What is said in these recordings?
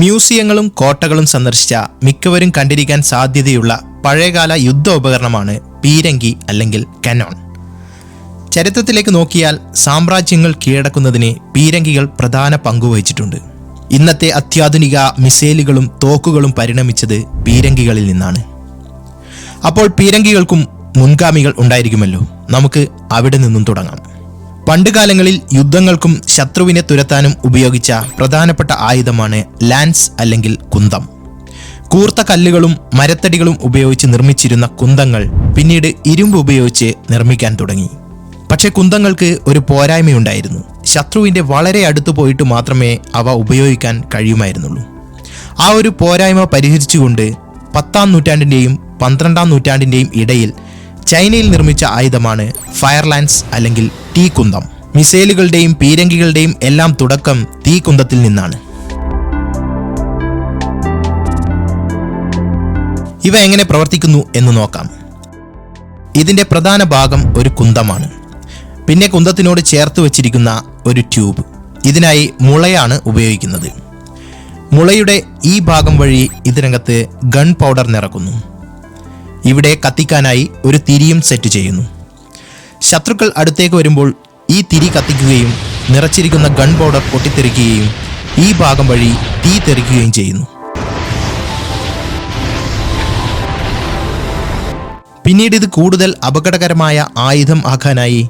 മ്യൂസിയങ്ങളും കോട്ടകളും സന്ദർശിച്ച മിക്കവരും കണ്ടിരിക്കാൻ സാധ്യതയുള്ള പഴയകാല യുദ്ധോപകരണമാണ് പീരങ്കി അല്ലെങ്കിൽ കനോൺ. ചരിത്രത്തിലേക്ക് നോക്കിയാൽ സാമ്രാജ്യങ്ങൾ കീഴടക്കുന്നതിന് പീരങ്കികൾ പ്രധാന പങ്കുവഹിച്ചിട്ടുണ്ട്. ഇന്നത്തെ അത്യാധുനിക മിസൈലുകളും തോക്കുകളും പരിണമിച്ചത് പീരങ്കികളിൽ നിന്നാണ്. അപ്പോൾ പീരങ്കികൾക്കും മുൻഗാമികൾ ഉണ്ടായിരിക്കുമല്ലോ. നമുക്ക് അവിടെ നിന്നും തുടങ്ങാം. പണ്ടുകാലങ്ങളിൽ യുദ്ധങ്ങൾക്കും ശത്രുവിനെ തുരത്താനും ഉപയോഗിച്ച പ്രധാനപ്പെട്ട ആയുധമാണ് ലാൻസ് അല്ലെങ്കിൽ കുന്തം. കൂർത്ത കല്ലുകളും മരത്തടികളും ഉപയോഗിച്ച് നിർമ്മിച്ചിരുന്ന കുന്തങ്ങൾ പിന്നീട് ഇരുമ്പ് ഉപയോഗിച്ച് നിർമ്മിക്കാൻ തുടങ്ങി. പക്ഷെ കുന്തങ്ങൾക്ക് ഒരു പോരായ്മയുണ്ടായിരുന്നു. ശത്രുവിൻ്റെ വളരെ അടുത്ത് പോയിട്ട് മാത്രമേ അവ ഉപയോഗിക്കാൻ കഴിയുമായിരുന്നുള്ളൂ. ആ ഒരു പോരായ്മ പരിഹരിച്ചുകൊണ്ട് 10-ാം നൂറ്റാണ്ടിൻ്റെയും 12-ാം നൂറ്റാണ്ടിൻ്റെയും ഇടയിൽ ചൈനയിൽ നിർമ്മിച്ച ആയുധമാണ് ഫയർലാൻസ് അല്ലെങ്കിൽ തീക്കുന്തം. മിസൈലുകളുടെയും പീരങ്കികളുടെയും എല്ലാം തുടക്കം തീക്കുന്തത്തിൽ നിന്നാണ്. ഇവ എങ്ങനെ പ്രവർത്തിക്കുന്നു എന്ന് നോക്കാം. ഇതിൻ്റെ പ്രധാന ഭാഗം ഒരു കുന്തമാണ്. പിന്നെ കുന്തത്തിനോട് ചേർത്ത് വച്ചിരിക്കുന്ന ഒരു ട്യൂബ്. ഇതിനായി മുളയാണ് ഉപയോഗിക്കുന്നത്. മുളയുടെ ഈ ഭാഗം വഴി ഇതിനകത്ത് ഗൺ പൗഡർ നിറക്കുന്നു. ഇവിടെ കത്തിക്കാനായി ഒരു തിരിയും സെറ്റ് ചെയ്യുന്നു. ശത്രുക്കൾ അടുത്തേക്ക് വരുമ്പോൾ ഈ തിരി കത്തിക്കുകയും നിറച്ചിരിക്കുന്ന ഗൺ പൗഡർ പൊട്ടിത്തെറിക്കുകയും ഈ ഭാഗം വഴി തീ തെറിക്കുകയും ചെയ്യുന്നു. പിന്നീട് ഇത് കൂടുതൽ അപകടകരമായ ആയുധം ആക്കാനായി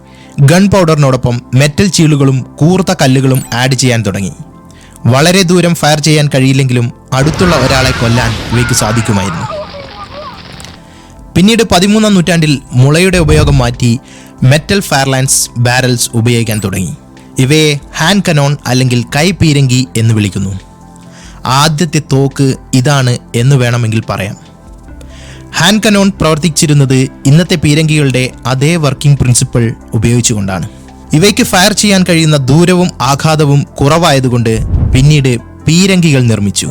ഗൺ പൗഡറിനോടൊപ്പം മെറ്റൽ ചീളുകളും കൂർത്ത കല്ലുകളും ആഡ് ചെയ്യാൻ തുടങ്ങി. വളരെ ദൂരം ഫയർ ചെയ്യാൻ കഴിയില്ലെങ്കിലും അടുത്തുള്ള ഒരാളെ കൊല്ലാൻ ഇവയ്ക്ക് സാധിക്കുമായിരുന്നു. പിന്നീട് 13-ാം നൂറ്റാണ്ടിൽ മുളയുടെ ഉപയോഗം മാറ്റി മെറ്റൽ ഫയർലാൻസ് ബാരൽസ് ഉപയോഗിക്കാൻ തുടങ്ങി. ഇവയെ ഹാൻഡ് കനോൺ അല്ലെങ്കിൽ കൈപീരങ്കി എന്ന് വിളിക്കുന്നു. ആദ്യത്തെ തോക്ക് ഇതാണ് എന്ന് വേണമെങ്കിൽ പറയാം. ഹാൻഡ് കനോൺ പ്രവർത്തിച്ചിരുന്നത് ഇന്നത്തെ പീരങ്കികളുടെ അതേ വർക്കിംഗ് പ്രിൻസിപ്പിൾ ഉപയോഗിച്ചുകൊണ്ടാണ്. ഇവയ്ക്ക് ഫയർ ചെയ്യാൻ കഴിയുന്ന ദൂരവും ആഘാതവും കുറവായതുകൊണ്ട് പിന്നീട് പീരങ്കികൾ നിർമ്മിച്ചു.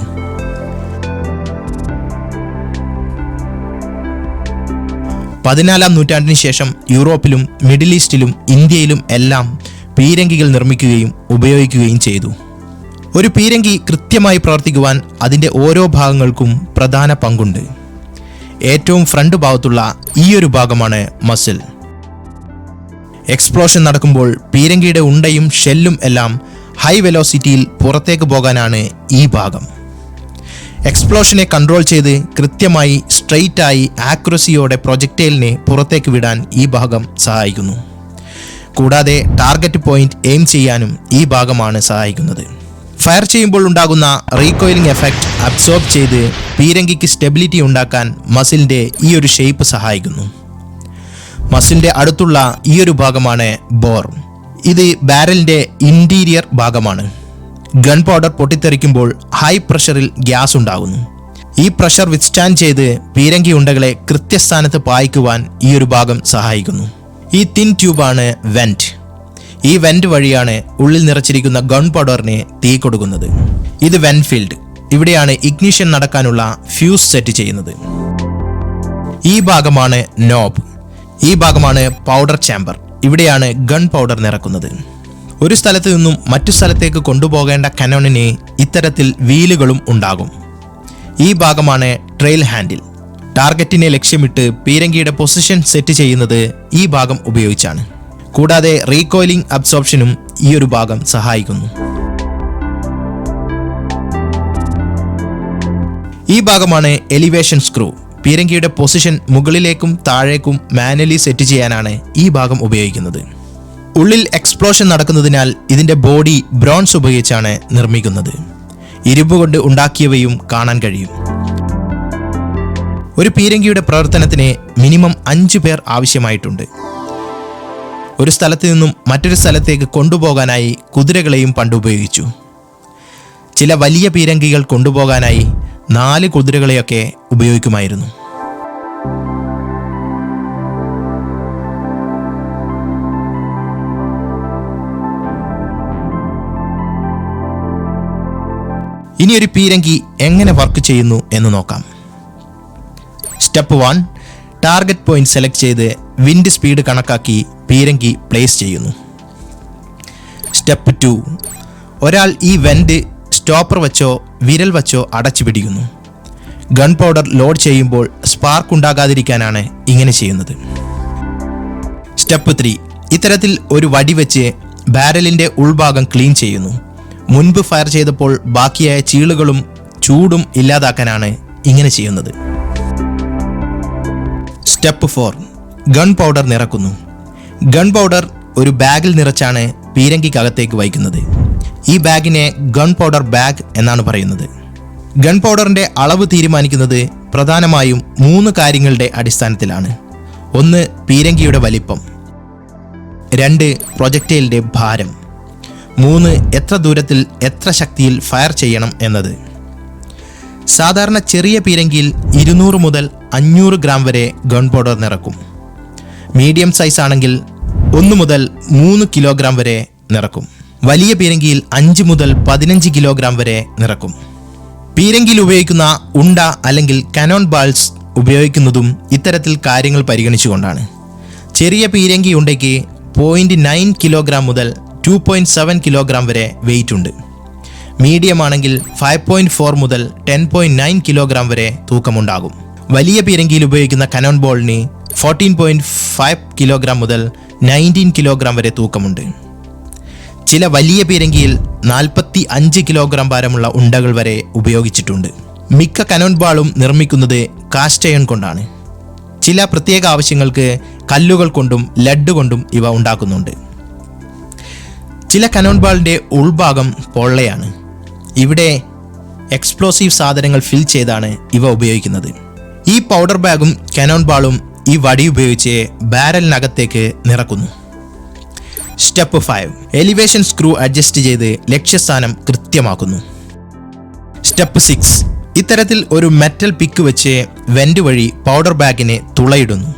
14-ാം നൂറ്റാണ്ടിന് ശേഷം യൂറോപ്പിലും മിഡിൽ ഈസ്റ്റിലും ഇന്ത്യയിലും എല്ലാം പീരങ്കികൾ നിർമ്മിക്കുകയും ഉപയോഗിക്കുകയും ചെയ്തു. ഒരു പീരങ്കി കൃത്യമായി പ്രവർത്തിക്കുവാൻ അതിൻ്റെ ഓരോ ഭാഗങ്ങൾക്കും പ്രധാന പങ്കുണ്ട്. ഏറ്റവും ഫ്രണ്ട് ഭാഗത്തുള്ള ഈ ഒരു ഭാഗമാണ് മസിൽ. എക്സ്പ്ലോഷൻ നടക്കുമ്പോൾ പീരങ്കിയുടെ ഉണ്ടയും ഷെല്ലും എല്ലാം ഹൈ വെലോസിറ്റിയിൽ പുറത്തേക്ക് പോകാനാണ് ഈ ഭാഗം. എക്സ്പ്ലോഷനെ കൺട്രോൾ ചെയ്ത് കൃത്യമായി സ്ട്രെയിറ്റായി ആക്യുറസിയോടെ പ്രൊജക്ടൈലിനെ പുറത്തേക്ക് വിടാൻ ഈ ഭാഗം സഹായിക്കുന്നു. കൂടാതെ ടാർഗറ്റ് പോയിന്റ് എയിം ചെയ്യാനും ഈ ഭാഗമാണ് സഹായിക്കുന്നത്. ഫയർ ചെയ്യുമ്പോൾ ഉണ്ടാകുന്ന റീകോയിലിംഗ് എഫക്റ്റ് അബ്സോർബ് ചെയ്ത് പീരങ്കിക്ക് സ്റ്റെബിലിറ്റി ഉണ്ടാക്കാൻ മസിലിൻ്റെ ഈ ഒരു ഷേപ്പ് സഹായിക്കുന്നു. മസിലിൻ്റെ അടുത്തുള്ള ഈ ഒരു ഭാഗമാണ് ബോർ. ഇത് ബാരലിൻ്റെ ഇൻറ്റീരിയർ ഭാഗമാണ്. ഗൺ പൗഡർ പൊട്ടിത്തെറിക്കുമ്പോൾ ഹൈ പ്രഷറിൽ ഗ്യാസ് ഉണ്ടാകുന്നു. ഈ പ്രഷർ വിത്ത്സ്റ്റാൻഡ് ചെയ്ത് പീരങ്കി ഉണ്ടകളെ കൃത്യസ്ഥാനത്ത് പായിക്കുവാൻ ഈ ഒരു ഭാഗം സഹായിക്കുന്നു. ഈ തിൻ ട്യൂബാണ് വെന്റ്. ഈ വെന്റ് വഴിയാണ് ഉള്ളിൽ നിറച്ചിരിക്കുന്ന ഗൺ പൗഡറിനെ തീ കൊടുക്കുന്നത്. ഇത് വെന്റ് ഫീൽഡ്. ഇവിടെയാണ് ഇഗ്നിഷൻ നടക്കാനുള്ള ഫ്യൂസ് സെറ്റ് ചെയ്യുന്നത്. ഈ ഭാഗമാണ് നോബ്. ഈ ഭാഗമാണ് പൗഡർ ചാമ്പർ. ഇവിടെയാണ് ഗൺ പൗഡർ നിറക്കുന്നത്. ഒരു സ്ഥലത്ത് നിന്നും മറ്റു സ്ഥലത്തേക്ക് കൊണ്ടുപോകേണ്ട കനോണിന് ഇത്തരത്തിൽ വീലുകളും ഉണ്ടാകും. ഈ ഭാഗമാണ് ട്രെയിൽ ഹാൻഡിൽ. ടാർഗറ്റിനെ ലക്ഷ്യമിട്ട് പീരങ്കിയുടെ പൊസിഷൻ സെറ്റ് ചെയ്യുന്നത് ഈ ഭാഗം ഉപയോഗിച്ചാണ്. കൂടാതെ റീകോയിലിംഗ് അബ്സോർപ്ഷനും ഈ ഒരു ഭാഗം സഹായിക്കുന്നു. ഈ ഭാഗമാണ് എലിവേഷൻ സ്ക്രൂ. പീരങ്കിയുടെ പൊസിഷൻ മുകളിലേക്കും താഴേക്കും മാനുവലി സെറ്റ് ചെയ്യാനാണ് ഈ ഭാഗം ഉപയോഗിക്കുന്നത്. ഉള്ളിൽ എക്സ്പ്ലോഷൻ നടക്കുന്നതിനാൽ ഇതിൻ്റെ ബോഡി ബ്രോൺസ് ഉപയോഗിച്ചാണ് നിർമ്മിക്കുന്നത്. ഇരുമ്പ് കൊണ്ട് ഉണ്ടാക്കിയവയും കാണാൻ കഴിയും. ഒരു പീരങ്കിയുടെ പ്രവർത്തനത്തിന് മിനിമം 5 പേർ ആവശ്യമായിട്ടുണ്ട്. ഒരു സ്ഥലത്ത് നിന്നും മറ്റൊരു സ്ഥലത്തേക്ക് കൊണ്ടുപോകാനായി കുതിരകളെയും പണ്ട് ഉപയോഗിച്ചു. ചില വലിയ പീരങ്കികൾ കൊണ്ടുപോകാനായി 4 കുതിരകളെയൊക്കെ ഉപയോഗിക്കുമായിരുന്നു. ഇനി ഒരു പീരങ്കി എങ്ങനെ വർക്ക് ചെയ്യുന്നു എന്ന് നോക്കാം. സ്റ്റെപ്പ് 1, ടാർഗറ്റ് പോയിന്റ് സെലക്ട് ചെയ്ത് വിൻഡ് സ്പീഡ് കണക്കാക്കി പീരങ്കി പ്ലേസ് ചെയ്യുന്നു. സ്റ്റെപ്പ് 2, ഒരാൾ ഈ വെന്റ് സ്റ്റോപ്പർ വച്ചോ വിരൽ വച്ചോ അടച്ചു പിടിക്കുന്നു. ഗൺ പൗഡർ ലോഡ് ചെയ്യുമ്പോൾ സ്പാർക്ക് ഉണ്ടാകാതിരിക്കാനാണ് ഇങ്ങനെ ചെയ്യുന്നത്. സ്റ്റെപ്പ് 3. ഇത്തരത്തിൽ ഒരു വടി വെച്ച് ബാരലിൻ്റെ ഉൾഭാഗം ക്ലീൻ ചെയ്യുന്നു. മുൻപ് ഫയർ ചെയ്തപ്പോൾ ബാക്കിയായ ചീളുകളും ചൂടും ഇല്ലാതാക്കാനാണ് ഇങ്ങനെ ചെയ്യുന്നത്. സ്റ്റെപ്പ് 4. ഗൺ പൗഡർ നിറക്കുന്നു. ഗൺ പൗഡർ ഒരു ബാഗിൽ നിറച്ചാണ് പീരങ്കിക്കകത്തേക്ക് വയ്ക്കുന്നത്. ഈ ബാഗിനെ ഗൺ പൗഡർ ബാഗ് എന്നാണ് പറയുന്നത്. ഗൺ പൗഡറിൻ്റെ അളവ് തീരുമാനിക്കുന്നത് പ്രധാനമായും 3 കാര്യങ്ങളുടെ അടിസ്ഥാനത്തിലാണ്. 1. പീരങ്കിയുടെ വലിപ്പം. 2. പ്രൊജക്ടൈലിൻ്റെ ഭാരം. 3. എത്ര ദൂരത്തിൽ എത്ര ശക്തിയിൽ ഫയർ ചെയ്യണം എന്നത്. സാധാരണ ചെറിയ പീരങ്കിയിൽ 200 മുതൽ 500 ഗ്രാം വരെ ഗൺ പൗഡർ നിറക്കും. മീഡിയം സൈസ് ആണെങ്കിൽ 1 മുതൽ 3 കിലോഗ്രാം വരെ നിറക്കും. വലിയ പീരങ്കിയിൽ 5 മുതൽ 15 കിലോഗ്രാം വരെ നിറക്കും. പീരങ്കിയിൽ ഉപയോഗിക്കുന്ന ഉണ്ട അല്ലെങ്കിൽ കനോൺ ബാൾസ് ഉപയോഗിക്കുന്നതും ഇത്തരത്തിൽ കാര്യങ്ങൾ പരിഗണിച്ചുകൊണ്ടാണ്. ചെറിയ പീരങ്കി ഉണ്ടയ്ക്ക് 0.9 കിലോഗ്രാം മുതൽ 2.7 കിലോഗ്രാം വരെ വെയിറ്റ് ഉണ്ട്. മീഡിയം ആണെങ്കിൽ 5.4 മുതൽ 10.9 കിലോഗ്രാം വരെ തൂക്കമുണ്ടാകും. വലിയ പീരങ്കിയിൽ ഉപയോഗിക്കുന്ന കനോൺ ബോളിന് 14.5 കിലോഗ്രാം മുതൽ 19 കിലോഗ്രാം വരെ തൂക്കമുണ്ട്. ചില വലിയ പീരങ്കിയിൽ 45 കിലോഗ്രാം ഭാരമുള്ള ഉണ്ടകൾ വരെ ഉപയോഗിച്ചിട്ടുണ്ട്. മിക്ക കനോൺ ബാളും നിർമ്മിക്കുന്നത് കാസ്റ്റ് അയൺ കൊണ്ടാണ്. ചില പ്രത്യേക ആവശ്യങ്ങൾക്ക് കല്ലുകൾ കൊണ്ടും ലഡ് കൊണ്ടും ഇവ ഉണ്ടാക്കുന്നുണ്ട്. ചില കനോൺ ബാളിൻ്റെ ഉൾഭാഗം പൊള്ളയാണ്. ഇവിടെ എക്സ്പ്ലോസീവ് സാധനങ്ങൾ ഫിൽ ചെയ്താണ് ഇവ ഉപയോഗിക്കുന്നത്. ഈ പൗഡർ ബാഗും കനോൺ ബാളും ഈ വടി ഉപയോഗിച്ച് ബാരലിനകത്തേക്ക് നിറക്കുന്നു. സ്റ്റെപ്പ് 5. എലിവേഷൻ സ്ക്രൂ അഡ്ജസ്റ്റ് ചെയ്ത് ലക്ഷ്യസ്ഥാനം കൃത്യമാക്കുന്നു. സ്റ്റെപ്പ് 6. ഇത്തരത്തിൽ ഒരു മെറ്റൽ പിക്ക് വെച്ച് വെന്റ് വഴി പൗഡർ ബാഗിനെ തുളയിടുന്നു.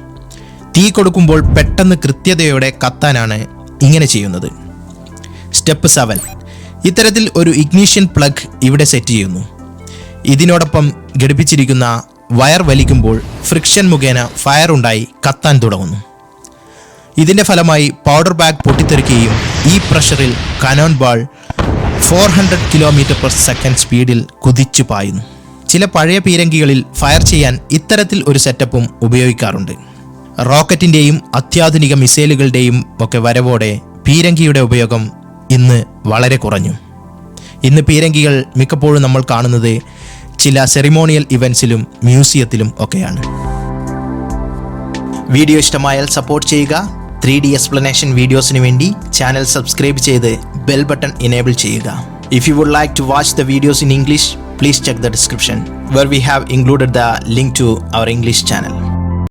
തീ കൊടുക്കുമ്പോൾ പെട്ടെന്ന് കൃത്യതയോടെ കത്താനാണ് ഇങ്ങനെ ചെയ്യുന്നത്. സ്റ്റെപ്പ് 7. ഇത്തരത്തിൽ ഒരു ഇഗ്നീഷ്യൻ പ്ലഗ് ഇവിടെ സെറ്റ് ചെയ്യുന്നു. ഇതിനോടൊപ്പം ഘടിപ്പിച്ചിരിക്കുന്ന വയർ വലിക്കുമ്പോൾ ഫ്രിക്ഷൻ മുഖേന ഫയർ ഉണ്ടായി കത്താൻ തുടങ്ങുന്നു. ഇതിൻ്റെ ഫലമായി പൗഡർ ബാഗ് പൊട്ടിത്തെറിക്കുകയും ഈ പ്രഷറിൽ കനോൺ ബാൾ 400 km/s സ്പീഡിൽ കുതിച്ചു പായുന്നു. ചില പഴയ പീരങ്കികളിൽ ഫയർ ചെയ്യാൻ ഇത്തരത്തിൽ ഒരു സെറ്റപ്പും ഉപയോഗിക്കാറുണ്ട്. റോക്കറ്റിൻ്റെയും അത്യാധുനിക മിസൈലുകളുടെയും ഒക്കെ വരവോടെ പീരങ്കിയുടെ ഉപയോഗം ഇന്ന് വളരെ കുറഞ്ഞു. ഇന്ന് പീരങ്കികൾ മിക്കപ്പോഴും നമ്മൾ കാണുന്നത് ചില സെറിമോണിയൽ ഇവൻസിലും മ്യൂസിയത്തിലും ഒക്കെയാണ്. വീഡിയോ ഇഷ്ടമായാൽ സപ്പോർട്ട് ചെയ്യുക. 3D എക്സ്പ്ലനേഷൻ വീഡിയോസിന് വേണ്ടി ചാനൽ സബ്സ്ക്രൈബ് ചെയ്ത് ബെൽ ബട്ടൺ എനേബിൾ ചെയ്യുക. If you would like to watch the videos in English, please check the description where we have included the link to our English channel.